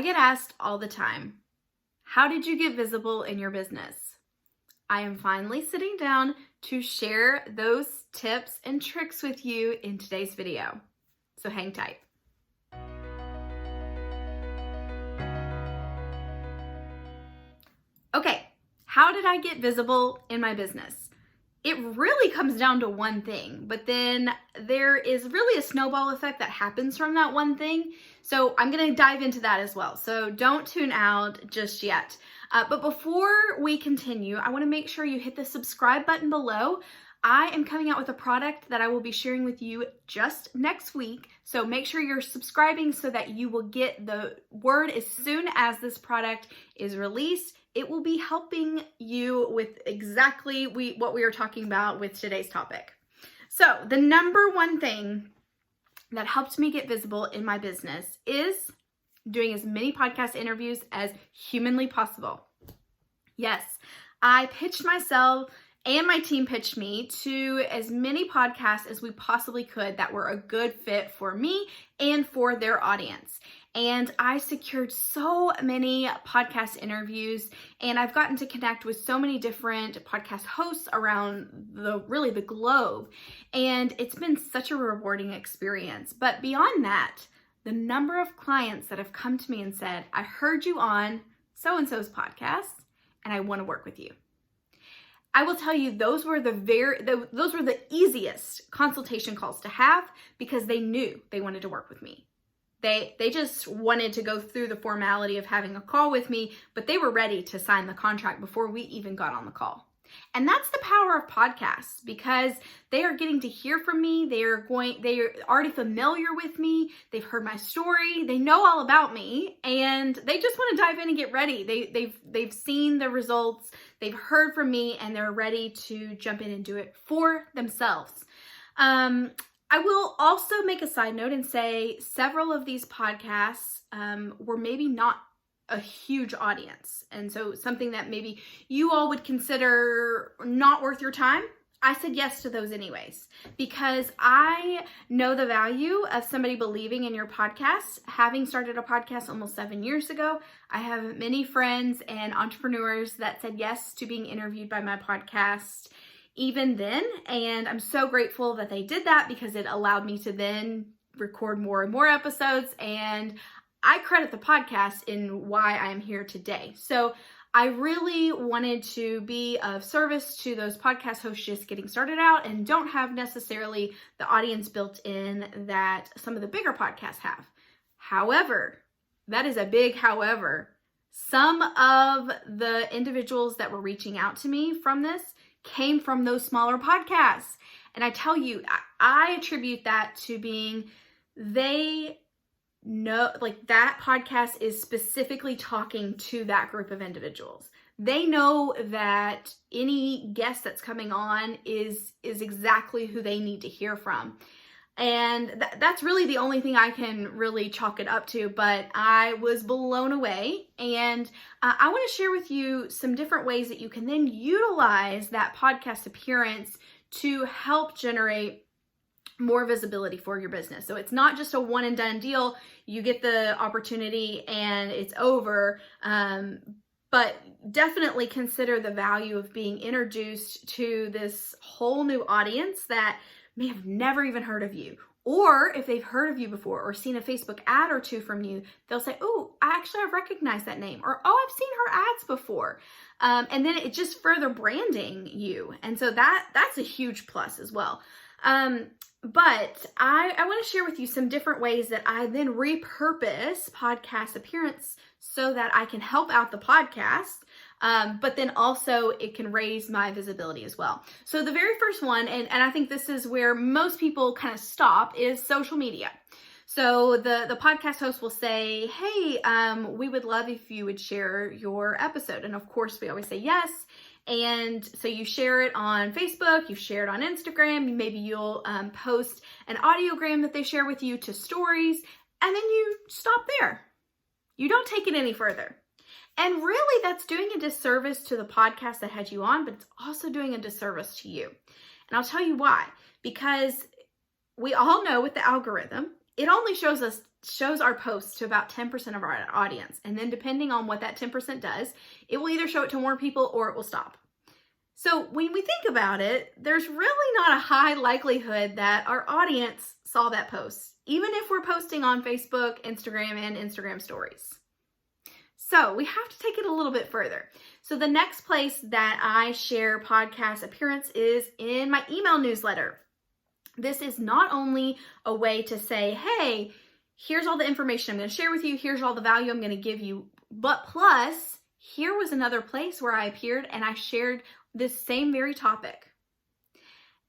I get asked all the time, how did you get visible in your business? I am finally sitting down to share those tips and tricks with you in today's video. So hang tight. Okay, how did I get visible in my business? It really comes down to one thing, but then there is really a snowball effect that happens from that one thing. So I'm going to dive into that as well. So don't tune out just yet. But before we continue, I want to make sure you hit the subscribe button below. I am coming out with a product that I will be sharing with you just next week. So make sure you're subscribing so that you will get the word as soon as this product is released. It will be helping you with exactly what we are talking about with today's topic. So the number one thing that helped me get visible in my business is doing as many podcast interviews as humanly possible. Yes, I pitched myself and my team pitched me to as many podcasts as we possibly could that were a good fit for me and for their audience. And I secured so many podcast interviews, and I've gotten to connect with so many different podcast hosts around the globe. And it's been such a rewarding experience. But beyond that, the number of clients that have come to me and said, I heard you on so-and-so's podcast, and I want to work with you. I will tell you, those were the easiest consultation calls to have because they knew they wanted to work with me. They just wanted to go through the formality of having a call with me, but they were ready to sign the contract before we even got on the call. And that's the power of podcasts because they are getting to hear from me. They are already familiar with me. They've heard my story. They know all about me, and they just want to dive in and get ready. They've seen the results. They've heard from me, and they're ready to jump in and do it for themselves. I will also make a side note and say several of these podcasts were maybe not a huge audience. And so something that maybe you all would consider not worth your time, I said yes to those anyways, because I know the value of somebody believing in your podcast. Having started a podcast almost 7 years ago, I have many friends and entrepreneurs that said yes to being interviewed by my podcast even then, and I'm so grateful that they did that because it allowed me to then record more and more episodes, and I credit the podcast in why I am here today. So I really wanted to be of service to those podcast hosts just getting started out and don't have necessarily the audience built in that some of the bigger podcasts have. However, that is a big however. Some of the individuals that were reaching out to me from this came from those smaller podcasts. And I tell you, I attribute that to being, they know, like that podcast is specifically talking to that group of individuals. They know that any guest that's coming on is exactly who they need to hear from. And that's really the only thing I can really chalk it up to, but I was blown away. And I want to share with you some different ways that you can then utilize that podcast appearance to help generate more visibility for your business. So it's not just a one and done deal. You get the opportunity and it's over. But definitely consider the value of being introduced to this whole new audience that may have never even heard of you. Or if they've heard of you before or seen a Facebook ad or two from you, they'll say, oh, I've recognized that name. Or, oh, I've seen her ads before. And then it's just further branding you. And so that's a huge plus as well. But I want to share with you some different ways that I then repurpose podcast appearance so that I can help out the podcast, but then also it can raise my visibility as well. So the very first one, and I think this is where most people kind of stop, is social media. So the podcast host will say, hey, we would love if you would share your episode. And of course, we always say yes. And so you share it on Facebook, you share it on Instagram, maybe you'll post an audiogram that they share with you to stories, and then you stop there. You don't take it any further. And really that's doing a disservice to the podcast that had you on, but it's also doing a disservice to you. And I'll tell you why. Because we all know with the algorithm, it only shows us shows our posts to about 10% of our audience. And then depending on what that 10% does, it will either show it to more people or it will stop. So when we think about it, there's really not a high likelihood that our audience saw that post, even if we're posting on Facebook, Instagram, and Instagram stories. So we have to take it a little bit further. So the next place that I share podcast appearance is in my email newsletter. This is not only a way to say, hey, here's all the information I'm going to share with you, here's all the value I'm going to give you, but plus, here was another place where I appeared and I shared this same very topic.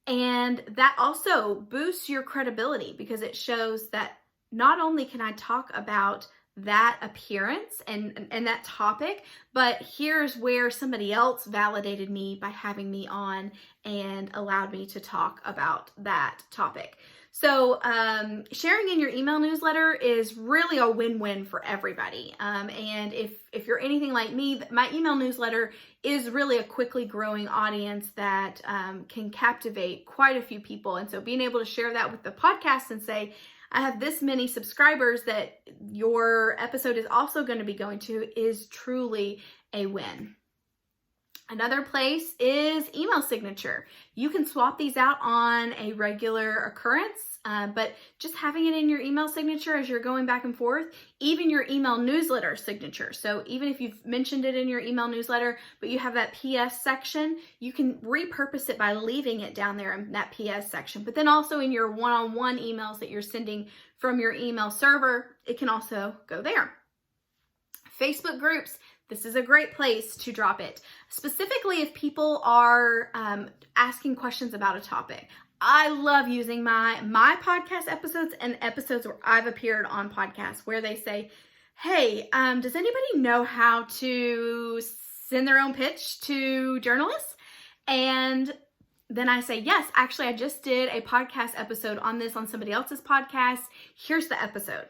And that also boosts your credibility because it shows that not only can I talk about that appearance and that topic, but here's where somebody else validated me by having me on and allowed me to talk about that topic. So sharing in your email newsletter is really a win-win for everybody. And if you're anything like me, my email newsletter is really a quickly growing audience that can captivate quite a few people. And so being able to share that with the podcast and say, I have this many subscribers that your episode is also going to be going to is truly a win. Another place is email signature. You can swap these out on a regular occurrence, but just having it in your email signature as you're going back and forth, even your email newsletter signature. So even if you've mentioned it in your email newsletter, but you have that PS section, you can repurpose it by leaving it down there in that PS section. But then also in your one-on-one emails that you're sending from your email server, it can also go there. Facebook groups. This is a great place to drop it, specifically if people are asking questions about a topic. I love using my podcast episodes and episodes where I've appeared on podcasts where they say, hey, does anybody know how to send their own pitch to journalists? And then I say, yes, actually, I just did a podcast episode on this on somebody else's podcast. Here's the episode.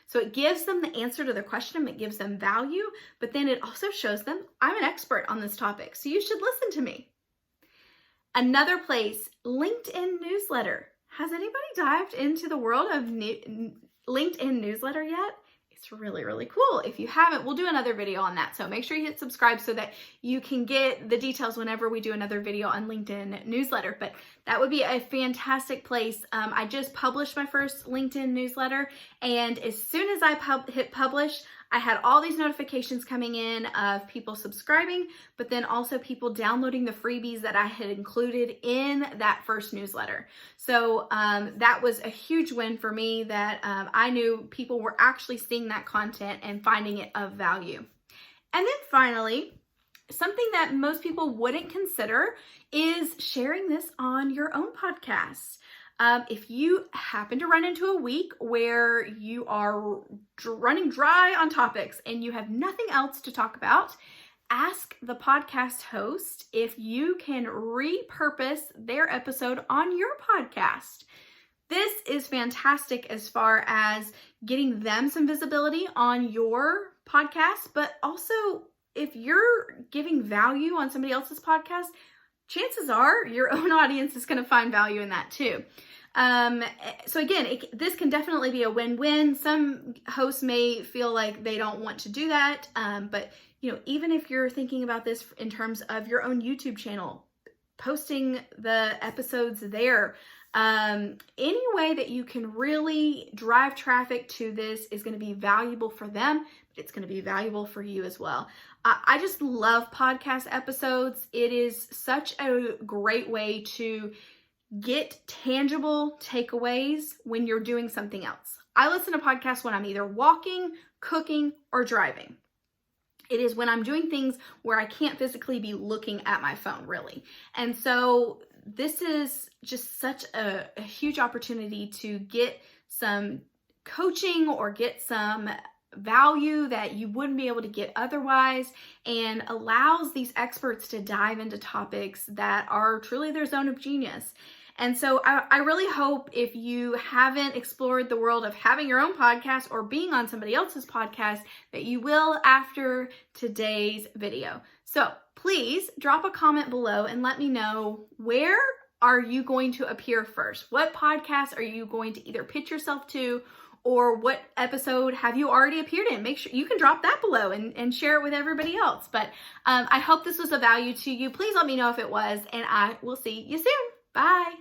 So it gives them the answer to their question, it gives them value, but then it also shows them I'm an expert on this topic, so you should listen to me. Another place, LinkedIn newsletter. Has anybody dived into the world of LinkedIn newsletter yet? It's really, really cool. If you haven't, we'll do another video on that. So make sure you hit subscribe so that you can get the details whenever we do another video on LinkedIn newsletter. But that would be a fantastic place. I just published my first LinkedIn newsletter, and as soon as I hit publish, I had all these notifications coming in of people subscribing, but then also people downloading the freebies that I had included in that first newsletter. So that was a huge win for me that I knew people were actually seeing that content and finding it of value. And then finally, something that most people wouldn't consider is sharing this on your own podcast. If you happen to run into a week where you are running dry on topics and you have nothing else to talk about, ask the podcast host if you can repurpose their episode on your podcast. This is fantastic as far as getting them some visibility on your podcast, but also if you're giving value on somebody else's podcast, chances are your own audience is going to find value in that too. So again, this can definitely be a win-win. Some hosts may feel like they don't want to do that. But even if you're thinking about this in terms of your own YouTube channel, posting the episodes there, any way that you can really drive traffic to this is going to be valuable for them, but it's going to be valuable for you as well. I just love podcast episodes. It is such a great way to get tangible takeaways when you're doing something else. I listen to podcasts when I'm either walking, cooking, or driving. It is when I'm doing things where I can't physically be looking at my phone, really. And so this is just such a huge opportunity to get some coaching or get some value that you wouldn't be able to get otherwise, and allows these experts to dive into topics that are truly their zone of genius. And so I really hope if you haven't explored the world of having your own podcast or being on somebody else's podcast, that you will after today's video. So please drop a comment below and let me know, where are you going to appear first? What podcast are you going to either pitch yourself to or what episode have you already appeared in? Make sure you can drop that below and share it with everybody else. But I hope this was of value to you. Please let me know if it was, and I will see you soon. Bye.